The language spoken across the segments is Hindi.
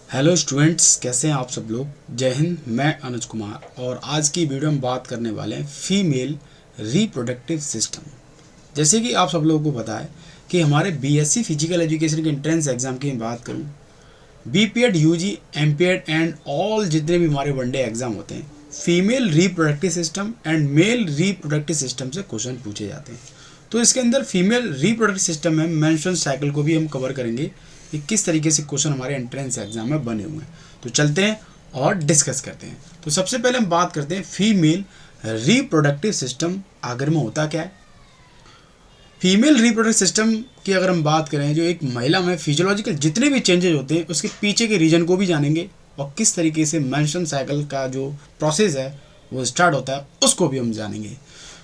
हेलो स्टूडेंट्स, कैसे हैं आप सब लोग। जय हिंद। मैं अनुज कुमार और आज की वीडियो में बात करने वाले हैं फीमेल रिप्रोडक्टिव सिस्टम। जैसे कि आप सब लोगों को पता है कि हमारे बीएससी फिजिकल एजुकेशन के एंट्रेंस एग्ज़ाम की मैं बात करूं, BPEd, UG, MPEd and all जितने भी हमारे वनडे एग्ज़ाम होते हैं, female reproductive system and male reproductive system से क्वेश्चन पूछे जाते हैं। तो इसके अंदर फीमेल रिप्रोडक्टिव सिस्टम में मेंस्ट्रुअल साइकिल को भी हम कवर करेंगे कि किस तरीके से क्वेश्चन हमारे एंट्रेंस एग्जाम में बने हुए हैं। तो चलते हैं और डिस्कस करते हैं। तो सबसे पहले हम बात करते हैं फीमेल रिप्रोडक्टिव सिस्टम आखिर में होता क्या है। फीमेल रिप्रोडक्टिव सिस्टम की अगर हम बात करें, जो एक महिला में फिजियोलॉजिकल जितने भी चेंजेस होते हैं उसके पीछे के रीजन को भी जानेंगे और किस तरीके से मेंस्ट्रुअल साइकिल का जो प्रोसेस है वो स्टार्ट होता है उसको भी हम जानेंगे।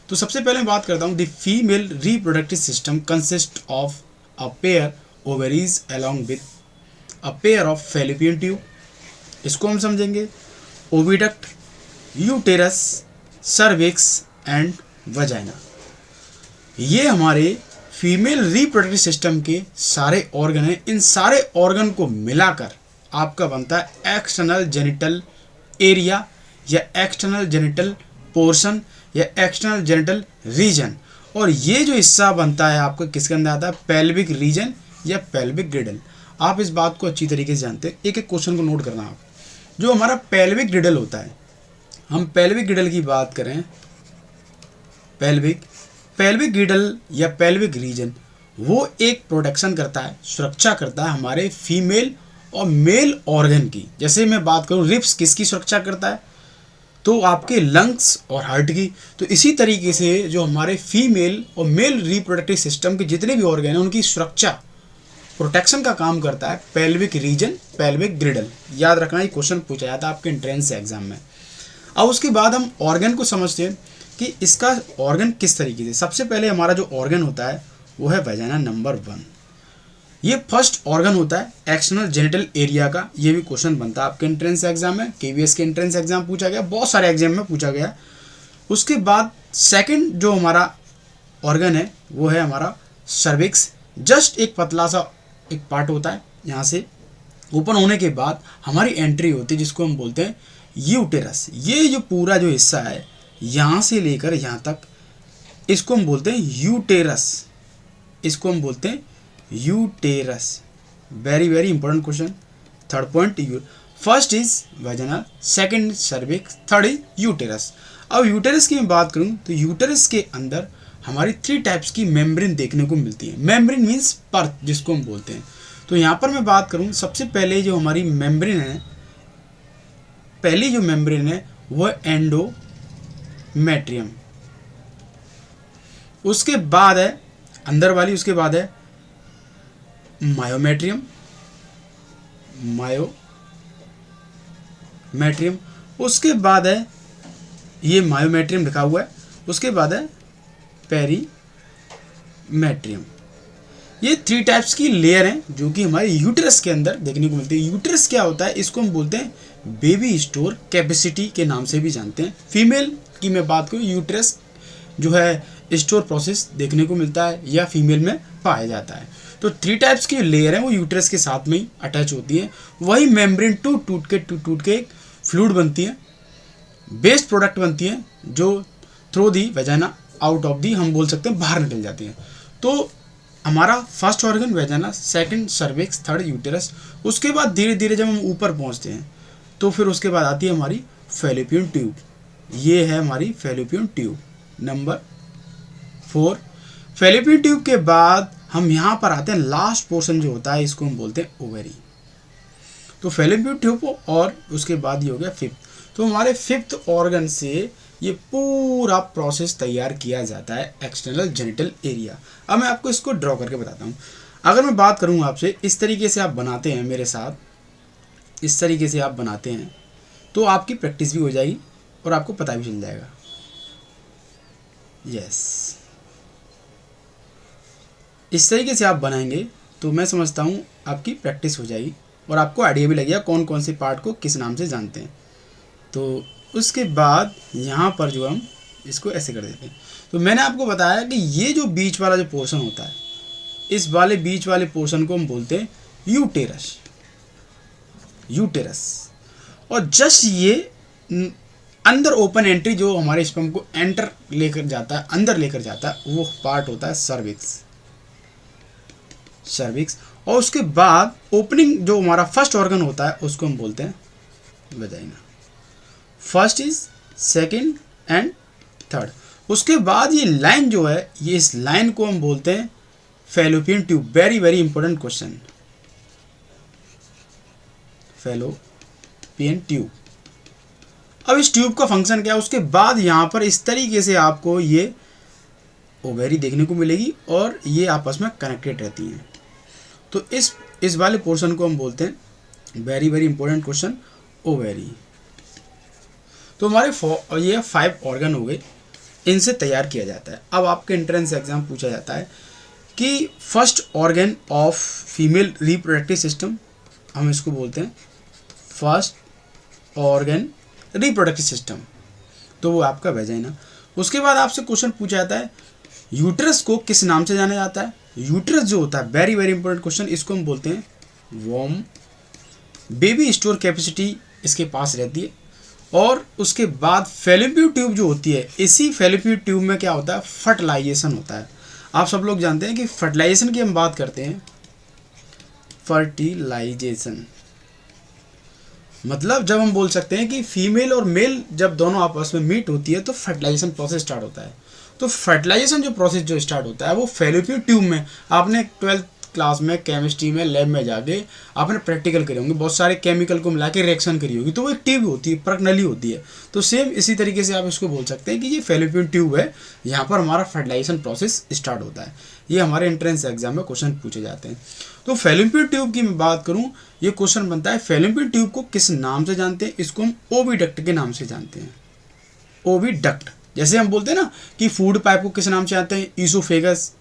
तो सबसे पहले मैं बात करता हूँ, the female reproductive system consist of a pair ovaries along with a pair of fallopian tube। इसको हम समझेंगे oviduct, uterus, cervix and vagina. ये हमारे फीमेल रिप्रोडक्टिव सिस्टम के सारे ऑर्गन हैं। इन सारे ऑर्गन को मिलाकर आपका बनता है एक्सटर्नल जेनिटल एरिया या एक्सटर्नल जेनिटल पोर्शन या एक्सटर्नल जेनिटल रीजन। और ये जो हिस्सा बनता है आपका किसके अंदर आता है, पेल्विक रीजन या पेल्विक ग्रिडल। आप इस बात को अच्छी तरीके से जानते हैं। एक एक क्वेश्चन को नोट करना आप। जो हमारा पेल्विक ग्रिडल होता है, हम पेल्विक ग्रिडल की बात करें, पेल्विक ग्रिडल या पेल्विक रीजन वो एक प्रोटेक्शन करता है, सुरक्षा करता है हमारे फीमेल और मेल ऑर्गन की। जैसे मैं बात करूं रिब्स किसकी सुरक्षा करता है, तो आपके लंग्स और हार्ट की। तो इसी तरीके से जो हमारे फीमेल और मेल रिप्रोडक्टिव सिस्टम के जितने भी ऑर्गन हैं उनकी सुरक्षा, प्रोटेक्शन का काम करता है पेल्विक रीजन, पेल्विक ग्रिडल। याद रखना, ये क्वेश्चन पूछा जाता है आपके एंट्रेंस एग्जाम में। अब उसके बाद हम ऑर्गन को समझते हैं कि इसका ऑर्गन किस तरीके से। सबसे पहले हमारा जो ऑर्गन होता है वो है वजाइना नंबर 1। ये फर्स्ट ऑर्गन होता है एक्सटर्नल जेनिटल एरिया का। ये भी क्वेश्चन बनता है आपके एंट्रेंस एग्जाम में, केवीएस के एंट्रेंस एग्जाम पूछा गया, बहुत सारे एग्जाम में पूछा गया। उसके बाद सेकंड जो हमारा ऑर्गन है वो है हमारा सर्विक्स। जस्ट एक पतला सा एक पार्ट होता है, यहाँ से ओपन होने के बाद हमारी एंट्री होती है जिसको हम बोलते हैं यूटेरस। ये जो पूरा जो हिस्सा है यहाँ से लेकर यहाँ तक, इसको हम बोलते हैं यूटेरस। इसको हम बोलते हैं uterus. Very very important question. Third point, first is vagina, second cervix, third is uterus. अब यूटेरस की मैं बात करूं तो यूटेरस के अंदर हमारी 3 टाइप्स की मेम्ब्रेन देखने को मिलती है। मेम्ब्रेन मीन्स पर्थ जिसको हम बोलते हैं। तो यहाँ पर मैं बात करूं, सबसे पहले जो हमारी मेम्ब्रेन है, पहली जो मेम्ब्रेन है वो एंडोमेट्रियम। उसके बाद है अंदर वाली, उसके बाद है मायोमेट्रियम, उसके बाद है ये मायोमेट्रियम लिखा हुआ है, उसके बाद है पेरीमेट्रियम। ये 3 टाइप्स की लेयर हैं जो कि हमारे यूटेरस के अंदर देखने को मिलती है। यूटेरस क्या होता है, इसको हम बोलते हैं बेबी स्टोर कैपेसिटी के नाम से भी जानते हैं। फीमेल की मैं बात करूँ, यूटेरस जो है स्टोर प्रोसेस देखने को मिलता है या फीमेल में पाया जाता है। तो 3 टाइप्स की लेयर हैं वो यूटेरस के साथ में ही अटैच होती है। वही मेम्ब्रेन टूट के एक फ्लूइड बनती है, वेस्ट प्रोडक्ट बनती है जो through the vagina, out of the हम बोल सकते हैं बाहर निकल जाती हैं। तो हमारा first organ vagina, second cervix, third uterus. उसके बाद धीरे धीरे जब हम ऊपर पहुंचते हैं तो फिर उसके बाद आती है हमारी फैलोपियन ट्यूब। ये है हमारी fallopian tube number 4। Fallopian tube के बाद हम यहाँ पर आते हैं, लास्ट पोर्शन जो होता है इसको हम बोलते हैं ओवरी। तो फैलोपियन ट्यूब और उसके बाद ये हो गया 5th। तो हमारे 5th ऑर्गन से ये पूरा प्रोसेस तैयार किया जाता है एक्सटर्नल जेनिटल एरिया। अब मैं आपको इसको ड्रॉ करके बताता हूँ। अगर मैं बात करूँ आपसे, इस तरीके से आप बनाते हैं मेरे साथ, इस तरीके से आप बनाते हैं तो आपकी प्रैक्टिस भी हो जाएगी और आपको पता भी चल जाएगा। यस, इस तरीके से आप बनाएंगे तो मैं समझता हूँ आपकी प्रैक्टिस हो जाएगी और आपको आइडिया भी लगेगा कौन कौन से पार्ट को किस नाम से जानते हैं। तो उसके बाद यहाँ पर जो हम इसको ऐसे कर देते हैं। तो मैंने आपको बताया कि ये जो बीच वाला जो पोर्शन होता है, इस वाले बीच वाले पोर्शन को हम बोलते हैं यूटेरस। यूटेरस। और जस्ट ये अंदर ओपन एंट्री जो हमारे स्पर्म को एंटर लेकर जाता है, अंदर लेकर जाता है, वो पार्ट होता है सर्विक्स। और उसके बाद ओपनिंग जो हमारा फर्स्ट ऑर्गन होता है उसको हम बोलते हैं vagina. First is, second and third. उसके बाद ये लाइन जो है, ये इस लाइन को हम बोलते हैं fallopian tube. Very very important question, fallopian tube. अब इस ट्यूब का फंक्शन क्या है? उसके बाद यहाँ पर इस तरीके से आपको ये ओवेरी देखने को मिलेगी और ये आपस में कनेक्टेड रहती हैं। तो इस वाले पोर्शन को हम बोलते हैं, very very important question, ovary. तो हमारे ये 5 ऑर्गन हो गए, इनसे तैयार किया जाता है। अब आपके एंट्रेंस एग्जाम पूछा जाता है कि first organ of female reproductive system, हम इसको बोलते हैं फर्स्ट ऑर्गन रिप्रोडक्टिव सिस्टम, तो वो आपका वेजाइना। उसके बाद आपसे क्वेश्चन पूछा जाता है यूट्रस को किस नाम से जाना जाता है? यूट्रस जो होता है, वेरी वेरी इंपॉर्टेंट क्वेश्चन, इसको हम बोलते हैं वॉर्म। बेबी स्टोर कैपेसिटी इसके पास रहती है। और उसके बाद फैलोपियन ट्यूब जो होती है, इसी फैलोपियन ट्यूब में क्या होता है? फर्टिलाइजेशन होता है। आप सब लोग जानते हैं कि फर्टिलाइजेशन की हम बात करते हैं, फर्टिलाइजेशन मतलब जब हम बोल सकते हैं कि फीमेल और मेल जब दोनों आपस में मीट होती है तो फर्टिलाइजेशन प्रोसेस स्टार्ट होता है। तो फर्टिलाइजेशन जो प्रोसेस जो स्टार्ट होता है वो फैलोपियन ट्यूब में, आपने 12th क्लास में केमिस्ट्री में लैब में जाके आपने प्रैक्टिकल करे होंगे, बहुत सारे केमिकल को मिला के रिएक्शन करी होगी, तो वो एक ट्यूब होती है, प्रकनली होती है। तो सेम इसी तरीके से आप इसको बोल सकते हैं कि ये फैलोपियन ट्यूब है, यहाँ पर हमारा फर्टिलाइजेशन प्रोसेस स्टार्ट होता है। ये हमारे एंट्रेंस एग्जाम में क्वेश्चन पूछे जाते हैं। तो फैलोपियन ट्यूब की मैं बात करूँ, ये क्वेश्चन बनता है फैलोपियन ट्यूब को किस नाम से जानते हैं? इसको हम ओविडक्ट के नाम से जानते हैं, ओविडक्ट। जैसे हम बोलते हैं ना कि फूड पाइप को किस नाम से जानते हैं? ईसोफेगस।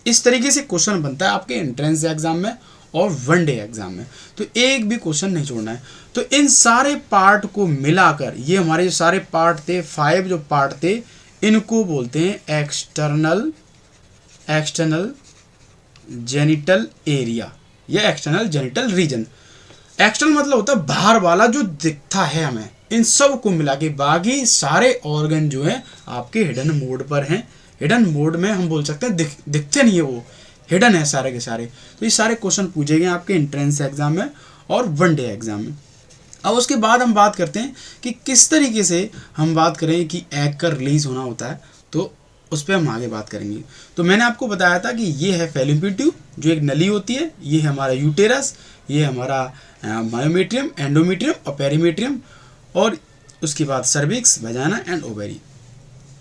इस तरीके से क्वेश्चन बनता है आपके एंट्रेंस एग्जाम में और वनडे एग्जाम में, तो एक भी क्वेश्चन नहीं छोड़ना है। तो इन सारे पार्ट को मिलाकर, ये हमारे जो सारे पार्ट थे, 5 जो पार्ट थे, इनको बोलते हैं एक्सटर्नल जेनिटल एरिया या एक्सटर्नल जेनिटल रीजन। एक्सटर्नल मतलब होता है बाहर वाला जो दिखता है हमें, इन सब को मिला के बाकी सारे ऑर्गन जो हैं आपके हिडन मोड पर हैं। हिडन मोड में हम बोल सकते हैं दिखते नहीं है, वो हिडन है सारे के सारे। तो ये सारे क्वेश्चन पूछे गए आपके एंट्रेंस एग्जाम में और वनडे एग्जाम में। अब उसके बाद हम बात करते हैं कि किस तरीके से हम बात करें कि एग का रिलीज होना होता है, तो उस पर हम आगे बात करेंगे। तो मैंने आपको बताया था कि ये है फैलोपियन ट्यूब जो एक नली होती है, ये है हमारा यूटेरस, ये हमारा मायोमेट्रियम, एंडोमेट्रियम और पेरीमेट्रियम, और उसके बाद सर्विक्स, वजाइना एंड ओवेरी।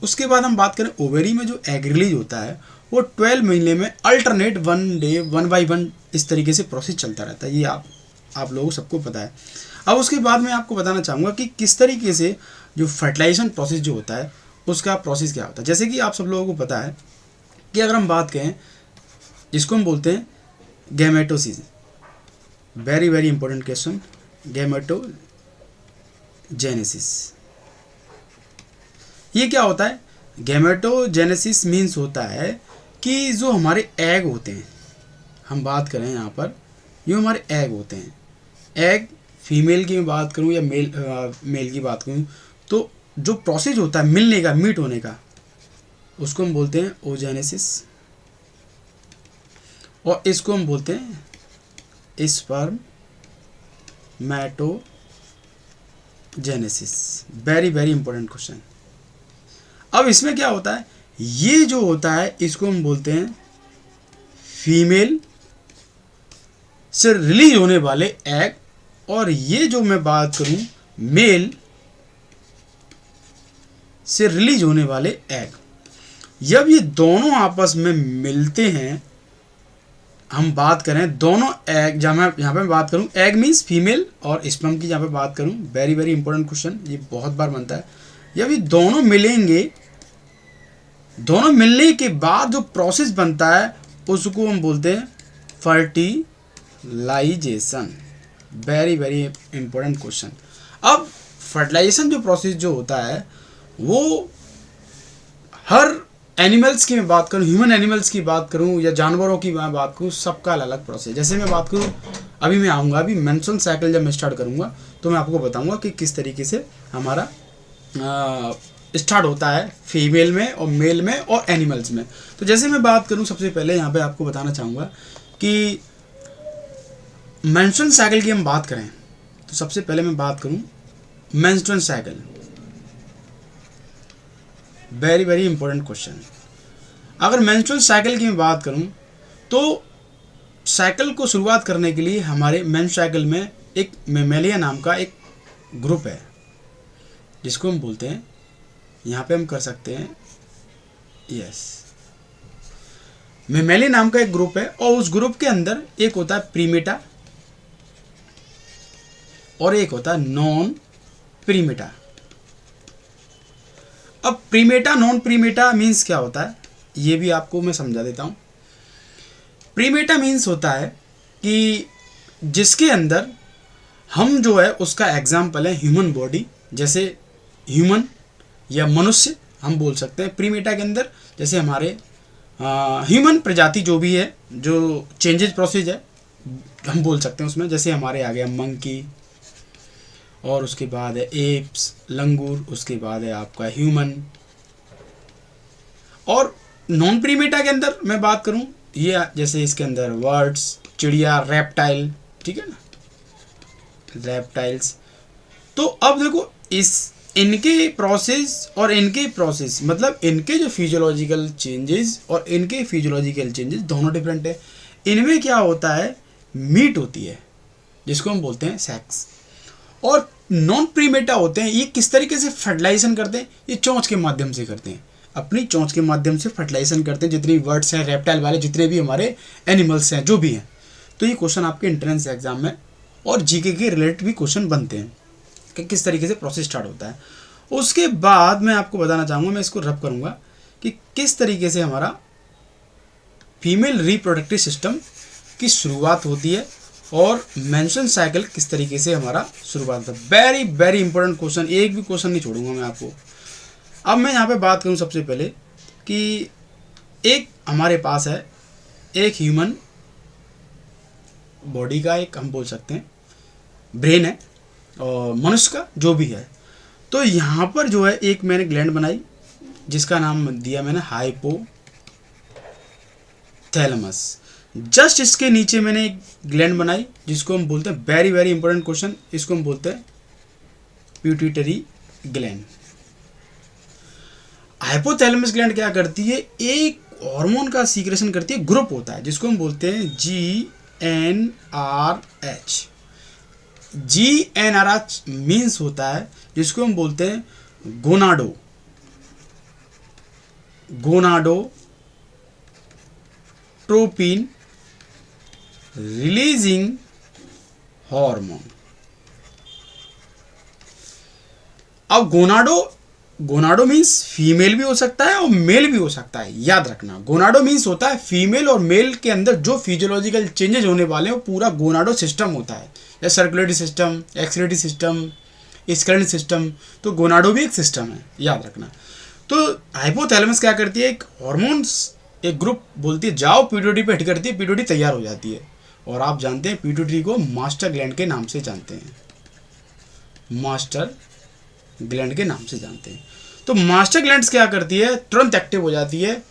उसके बाद हम बात करें ओवेरी में जो एग रिलीज होता है वो 12 महीने में अल्टरनेट 1 डे 1 by 1 इस तरीके से प्रोसेस चलता रहता है, ये आप लोगों सबको पता है। अब उसके बाद मैं आपको बताना चाहूँगा कि किस तरीके से जो फर्टिलाइजेशन प्रोसेस जो होता है उसका प्रोसेस क्या होता है। जैसे कि आप सब लोगों को पता है कि अगर हम बात करें, जिसको हम बोलते हैं gametosis, very very important question, gametogenesis. ये क्या होता है? गैमेटोजेनेसिस मीन्स होता है कि जो हमारे एग होते हैं, हम बात करें यहाँ पर, ये हमारे एग होते हैं। एग फीमेल की मैं बात करूँ या मेल की बात करूँ, तो जो प्रोसेस होता है मिलने का, मीट होने का, उसको हम बोलते हैं ओजेनेसिस, और इसको हम बोलते हैं spermatogenesis. Very very important question. अब इसमें क्या होता है, ये जो होता है इसको हम बोलते हैं फीमेल से रिलीज होने वाले एग, और ये जो मैं बात करूं मेल से रिलीज होने वाले एग। जब ये दोनों आपस में मिलते हैं, हम बात करें दोनों एग, जहाँ पे मैं बात करूं एग मीन्स फीमेल और स्पर्म की जहाँ पे बात करूं, वेरी वेरी इंपॉर्टेंट क्वेश्चन, ये बहुत बार बनता है। जब ये दोनों मिलेंगे, दोनों मिलने के बाद जो प्रोसेस बनता है उसको हम बोलते हैं fertilization. Very very important question. अब फर्टिलाइजेशन जो प्रोसेस जो होता है वो हर एनिमल्स की मैं बात करूं, ह्यूमन एनिमल्स की बात करूं या जानवरों की मैं बात करूं, सबका अलग अलग प्रोसेस। जैसे मैं बात करूं अभी मैं आऊँगा, अभी मेंस्ट्रुअल साइकिल जब मैं स्टार्ट करूँगा तो मैं आपको बताऊँगा कि किस तरीके से हमारा स्टार्ट होता है फीमेल में और मेल में और एनिमल्स में। तो जैसे मैं बात करूँ, सबसे पहले यहाँ पे आपको बताना चाहूँगा कि मेंस्ट्रुअल साइकिल की हम बात करें तो सबसे पहले मैं बात करूँ menstrual cycle. Very very important question. अगर मेंस्ट्रुअल साइकिल की मैं बात करूं तो साइकिल को शुरुआत करने के लिए हमारे मेंस्ट्रुअल साइकिल में एक मेमेलिया नाम का एक ग्रुप है जिसको हम बोलते हैं, यहाँ पे हम कर सकते हैं यस, मेमेलिया नाम का एक ग्रुप है और उस ग्रुप के अंदर एक होता है प्रीमेटा और एक होता है नॉन प्रीमेटा। अब प्रीमेटा नॉन प्रीमेटा मीन्स क्या होता है ये भी आपको मैं समझा देता हूँ। प्रीमेटा मीन्स होता है कि जिसके अंदर हम जो है उसका एग्जाम्पल है ह्यूमन बॉडी, जैसे ह्यूमन या मनुष्य हम बोल सकते हैं प्रीमेटा के अंदर। जैसे हमारे ह्यूमन प्रजाति जो भी है, जो चेंजेज प्रोसेस है हम बोल सकते हैं उसमें, जैसे हमारे आ गया मंकी और उसके बाद है एप्स, लंगूर, उसके बाद है आपका ह्यूमन। और नॉन प्रीमेटा के अंदर मैं बात करूं, ये जैसे इसके अंदर बर्ड्स, चिड़िया, रेप्टाइल, ठीक है ना, रेप्टाइल्स। तो अब देखो इनके प्रोसेस और इनके प्रोसेस मतलब इनके जो फिजियोलॉजिकल चेंजेस और इनके फिजियोलॉजिकल चेंजेस दोनों डिफरेंट है। इनमें क्या होता है, मीट होती है जिसको हम बोलते हैं सेक्स, और नॉन प्रीमेटा होते हैं ये किस तरीके से फर्टिलाइजेशन करते हैं, ये चोंच के माध्यम से करते हैं, अपनी चोंच के माध्यम से फर्टिलाइजेशन करते हैं। जितनी बर्ड्स हैं, रेप्टाइल वाले जितने भी हमारे एनिमल्स हैं जो भी हैं। तो ये क्वेश्चन आपके एंट्रेंस एग्जाम में और जीके के रिलेटेड भी क्वेश्चन बनते हैं कि किस तरीके से प्रोसेस स्टार्ट होता है। उसके बाद मैं आपको बताना चाहूँगा, मैं इसको रब करूँगा कि किस तरीके से हमारा फीमेल रिप्रोडक्टिव सिस्टम की शुरुआत होती है और मेंस्ट्रुअल साइकिल किस तरीके से हमारा शुरुआत होता है। वेरी वेरी इंपॉर्टेंट क्वेश्चन, एक भी क्वेश्चन नहीं छोड़ूंगा मैं आपको। अब मैं यहाँ पे बात करूँ सबसे पहले कि एक हमारे पास है एक ह्यूमन बॉडी का एक हम बोल सकते हैं ब्रेन है और मनुष्य का जो भी है। तो यहाँ पर जो है एक मैंने ग्लैंड बनाई जिसका नाम दिया मैंने हाइपोथैलेमस। जस्ट इसके नीचे मैंने एक ग्लैंड बनाई जिसको हम बोलते हैं, वेरी वेरी इंपॉर्टेंट क्वेश्चन, इसको हम बोलते हैं पिट्यूटरी ग्लैंड। हाइपोथैलेमस ग्लैंड क्या करती है, एक हार्मोन का सीक्रेशन करती है, ग्रुप होता है जिसको हम बोलते हैं GnRH। GnRH मीन्स होता है जिसको हम बोलते हैं गोनाडोट्रोपिन रिलीजिंग हार्मोन। अब गोनाडो मीन्स फीमेल भी हो सकता है और मेल भी हो सकता है, याद रखना। गोनाडो मीन्स होता है फीमेल और मेल के अंदर जो फिजियोलॉजिकल चेंजेस होने वाले हैं वो पूरा गोनाडो सिस्टम होता है, या circulatory system, excretory system, scleral system. तो गोनाडो भी एक सिस्टम है, याद रखना। तो हाइपोथैलेमस क्या करती है, एक हॉर्मोन्स एक ग्रुप बोलती है जाओ पिट्यूटरी पे हिट करती है, पिट्यूटरी तैयार हो जाती है। और आप जानते हैं पिट्यूटरी को मास्टर ग्लैंड के नाम से जानते हैं, मास्टर ग्लैंड के नाम से जानते हैं। तो मास्टर ग्लैंड्स क्या करती है, तुरंत एक्टिव हो जाती है।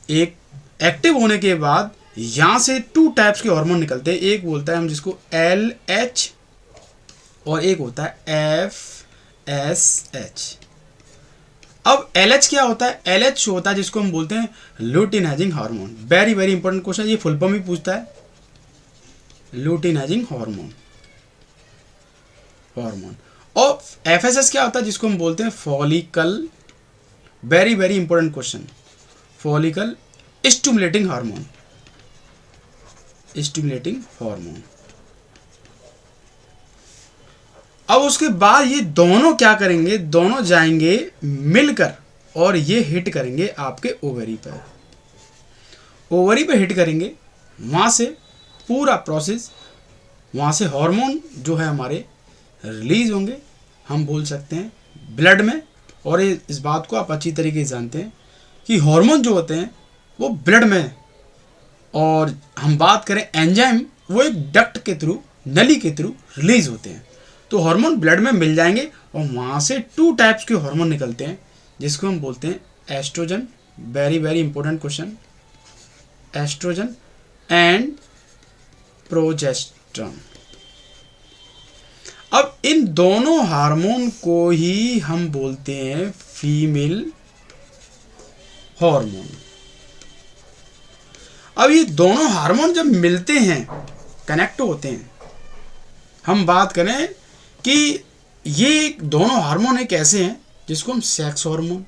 एक एक्टिव होने के बाद यहाँ से 2 टाइप्स के हार्मोन निकलते हैं, एक बोलता है हम जिसको LH और एक होता है FSH। अब LH क्या होता है, LH होता है जिसको हम बोलते हैं luteinising hormone. Very very important question, ये फुल फॉर्म भी पूछता है, लुटिनाइजिंग हार्मोन। और FSH क्या होता है जिसको हम बोलते हैं follicle, very very important question, follicle stimulating hormone, stimulating hormone. अब उसके बाद ये दोनों क्या करेंगे, दोनों जाएंगे मिलकर और ये हिट करेंगे आपके ओवरी पर, ओवरी पे हिट करेंगे। वहाँ से पूरा प्रोसेस, वहाँ से हार्मोन जो है हमारे रिलीज होंगे, हम बोल सकते हैं ब्लड में। और इस बात को आप अच्छी तरीके से जानते हैं कि हार्मोन जो होते हैं वो ब्लड में, और हम बात करें एंजाइम वो एक डक्ट के थ्रू, नली के थ्रू रिलीज होते हैं। तो हार्मोन ब्लड में मिल जाएंगे और वहाँ से 2 टाइप्स के हार्मोन निकलते हैं जिसको हम बोलते हैं estrogen, very very important question, estrogen and progesterone. अब इन दोनों हार्मोन को ही हम बोलते हैं फीमेल हार्मोन। अब ये दोनों हार्मोन जब मिलते हैं, कनेक्ट होते हैं, हम बात करें कि ये दोनों हार्मोन एक ऐसे हैं जिसको हम sex hormone,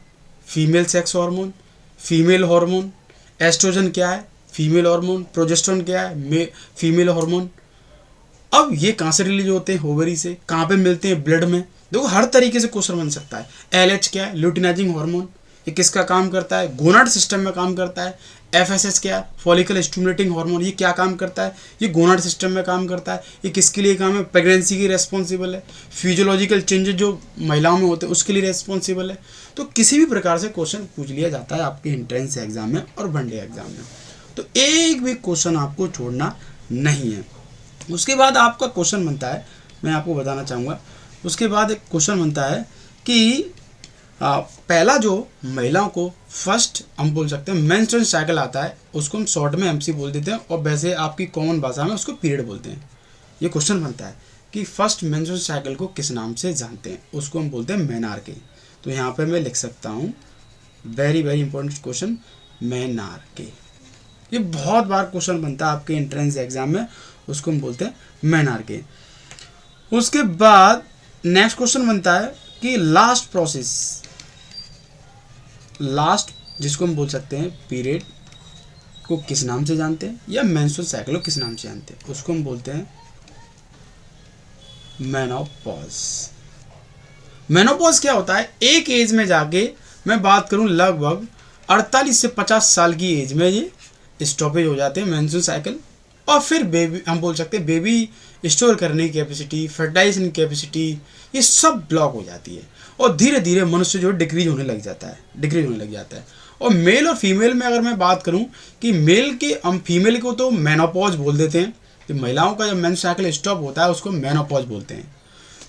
female sex hormone, female hormone, estrogen क्या है फीमेल हार्मोन, प्रोजेस्टेरोन क्या है फीमेल हार्मोन। अब ये कहाँ से रिलीज होते हैं? ओवरी से। कहाँ पे मिलते हैं? ब्लड में। देखो हर तरीके से क्वेश्चन बन सकता है। एलएच क्या है? Luteinizing hormone. ये किसका काम करता है? गोनाड सिस्टम में काम करता है। एफएसएच क्या है? Follicle stimulating hormone. ये क्या काम करता है? ये गोनाड सिस्टम में काम करता है। ये किसके लिए काम है? प्रेगनेंसी की रेस्पॉन्सिबल है। फिजियोलॉजिकल चेंजेस जो महिलाओं में होते हैं उसके लिए रेस्पॉन्सिबल है। तो किसी भी प्रकार से क्वेश्चन पूछ लिया जाता है आपके एंट्रेंस एग्जाम में और वनडे एग्जाम में, तो एक भी क्वेश्चन आपको छोड़ना नहीं है। उसके बाद आपका क्वेश्चन बनता है, मैं आपको बताना चाहूँगा, उसके बाद एक क्वेश्चन बनता है कि पहला जो महिलाओं को फर्स्ट हम बोल सकते हैं मेंस्ट्रुअल साइकिल आता है, उसको हम शॉर्ट में एमसी बोल देते हैं और वैसे आपकी कॉमन भाषा में उसको पीरियड बोलते हैं। ये क्वेश्चन बनता है कि फर्स्ट मेंस्ट्रुअल साइकिल को किस नाम से जानते हैं, उसको हम बोलते हैं मेनार्के। तो यहाँ पर मैं लिख सकता हूँ, वेरी वेरी इंपॉर्टेंट क्वेश्चन, मेनार्के। ये बहुत बार क्वेश्चन बनता है आपके एंट्रेंस एग्जाम में, उसको हम बोलते हैं मेनार्के। उसके बाद नेक्स्ट क्वेश्चन बनता है कि लास्ट प्रोसेस, लास्ट जिसको हम बोल सकते हैं पीरियड को किस नाम से जानते हैं, या मेंस्ट्रुअल साइकिल को किस नाम से जानते हैं, उसको हम बोलते हैं मेनोपॉज। मेनोपॉज क्या होता है? एक एज में जाके, मैं बात करूं लगभग 48 से 50 साल की एज में ये स्टॉपेज हो जाते हैं मेंस्ट्रुअल साइकिल, और फिर बेबी, हम बोल सकते हैं बेबी स्टोर करने की कैपेसिटी, फर्टिलाइजेशन कैपेसिटी, ये सब ब्लॉक हो जाती है और धीरे धीरे मनुष्य जो डिक्रीज होने लग जाता है, और मेल और फीमेल में अगर मैं बात करूं कि मेल के, हम फीमेल को तो मेनोपॉज बोल देते हैं, कि महिलाओं का जब मेंस्ट्रुअल साइकिल स्टॉप होता है उसको मेनोपॉज बोलते हैं।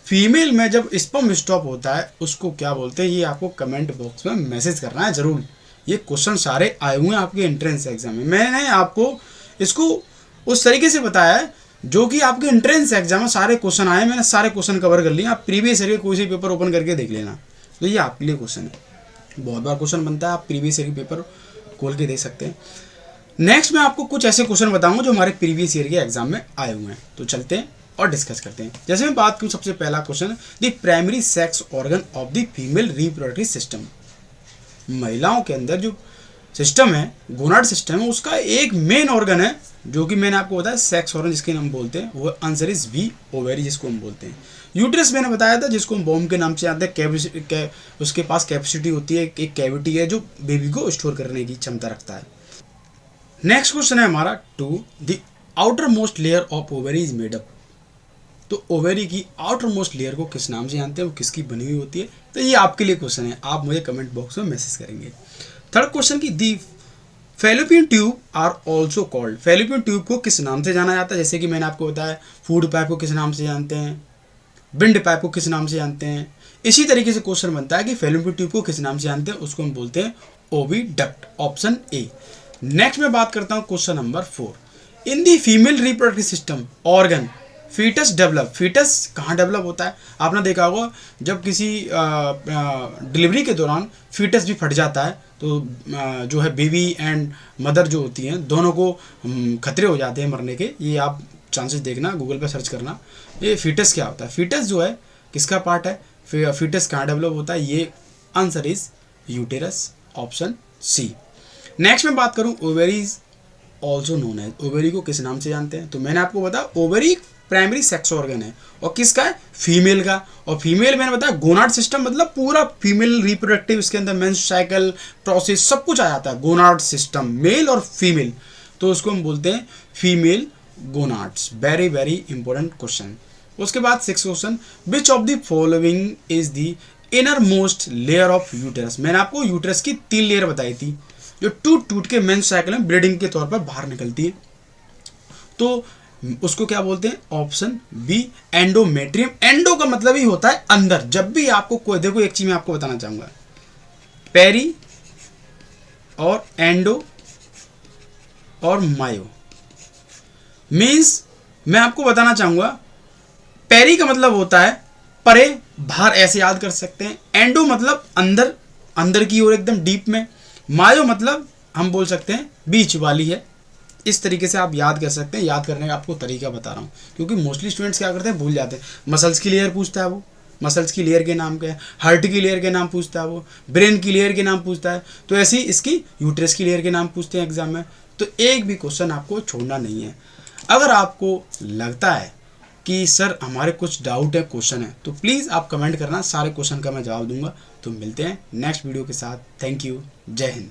फीमेल में जब स्पर्म स्टॉप होता है उसको क्या बोलते हैं, ये आपको कमेंट बॉक्स में मैसेज करना है ज़रूर। ये क्वेश्चन सारे आए हुए हैं आपके एंट्रेंस एग्जाम में, मैंने आपको इसको उस तरीके से बताया है जो कि आपके एंट्रेंस एग्जाम में सारे क्वेश्चन आए, मैंने सारे क्वेश्चन कवर कर लिए। आप प्रीवियस ईयर के कोई से पेपर ओपन करके देख लेना, तो ये आपके लिए क्वेश्चन है। बहुत बार क्वेश्चन बनता है, आप प्रीवियस ईयर के पेपर खोल के देख सकते हैं। नेक्स्ट मैं आपको कुछ ऐसे क्वेश्चन बताऊंगा जो हमारे प्रीवियस ईयर के एग्जाम में आए हुए हैं, तो चलते हैं और डिस्कस करते हैं। जैसे मैं बात करूँ, सबसे पहला question, the primary sex organ of the female reproductive system. महिलाओं के अंदर जो सिस्टम है, गोनाड सिस्टम है, उसका एक मेन ऑर्गन है जो कि मैंने आपको बताया सेक्स ऑर्गन जिसके नाम बोलते हैं, वो आंसर इज बी, ओवेरी जिसको हम बोलते हैं। यूट्रस मैंने बताया था जिसको हम बॉम्ब के नाम से जानते हैं, उसके पास कैपेसिटी होती है, एक कैविटी है जो बेबी को स्टोर करने की क्षमता रखता है। नेक्स्ट क्वेश्चन है हमारा 2, the outer most layer of ovary is made up. तो ओवेरी की आउटर मोस्ट लेयर को किस नाम से जानते हैं, वो किसकी बनी हुई होती है, तो ये आपके लिए क्वेश्चन है, आप मुझे कमेंट बॉक्स में मैसेज करेंगे। थर्ड क्वेश्चन की, the fallopian tube are also called. Fallopian tube को किस नाम से जाना जाता है? जैसे कि मैंने आपको बताया, फूड पाइप को किस नाम से जानते हैं, विंड पाइप को किस नाम से जानते हैं। इसी तरीके से क्वेश्चन बनता है कि फेलोपियन ट्यूब को किस नाम से जानते हैं, उसको हम बोलते हैं ओविडक्ट, ऑप्शन ए। नेक्स्ट मैं बात करता हूँ question number 4, in the female reproductive system organ foetus develop. Foetus कहाँ डेवलप होता है? आपने देखा होगा जब किसी डिलीवरी के दौरान फीटस भी फट जाता है तो जो है बेबी एंड मदर जो होती हैं दोनों को खतरे हो जाते हैं मरने के। ये आप चांसेस देखना, गूगल पे सर्च करना। ये फीटस क्या होता है? फीटस जो है किसका पार्ट है? फीटस कहाँ डेवलप होता है? ये answer is uterus, option C. Next मैं बात करूँ, ovaries also known as. Ovary को किस नाम से जानते हैं? तो मैंने आपको बताया ओवेरी प्राइमरी सेक्स ऑर्गन है, और किसका है? फीमेल का। और फीमेल मैंने बताया गोनाड सिस्टम, मतलब पूरा फीमेल रिप्रोडक्टिव, इसके अंदर मेंस्ट्रुअल साइकिल, प्रोसेस, सब कुछ आ जाता है। गोनाड सिस्टम मेल और फीमेल, तो उसको हम बोलते हैं female gonads. Very very important question. उसके बाद 6 question, which of the following is the inner most layer of uterus. मैंने आपको यूटेरस की 3 लेयर बताई थी जो टूट टूट के मेंस्ट्रुअल साइकिल में ब्लीडिंग के तौर पर बाहर निकलती है। तो उसको क्या बोलते हैं, ऑप्शन बी एंडोमेट्रियम। एंडो का मतलब ही होता है अंदर। जब भी आपको कोई, देखो एक चीज मैं आपको बताना चाहूंगा, पेरी और एंडो और मायो मीन्स, मैं आपको बताना चाहूंगा, पेरी का मतलब होता है परे, बाहर, ऐसे याद कर सकते हैं। एंडो मतलब अंदर, अंदर की ओर एकदम डीप में। मायो मतलब हम बोल सकते हैं बीच वाली है। इस तरीके से आप याद कर सकते हैं। याद करने का आपको तरीका बता रहा हूँ, क्योंकि मोस्टली स्टूडेंट्स क्या करते हैं, भूल जाते हैं। मसल्स की लेयर पूछता है वो, मसल्स की लेयर के नाम क्या है, हार्ट की लेयर के नाम पूछता है वो, ब्रेन की लेयर के नाम पूछता है, तो ऐसे ही इसकी यूट्रस की लेयर के नाम पूछते हैं एग्जाम में। तो एक भी क्वेश्चन आपको छोड़ना नहीं है। अगर आपको लगता है कि सर हमारे कुछ डाउट है, क्वेश्चन है, तो प्लीज़ आप कमेंट करना, सारे क्वेश्चन का मैं जवाब दूंगा। तो मिलते हैं नेक्स्ट वीडियो के साथ। थैंक यू, जय हिंद।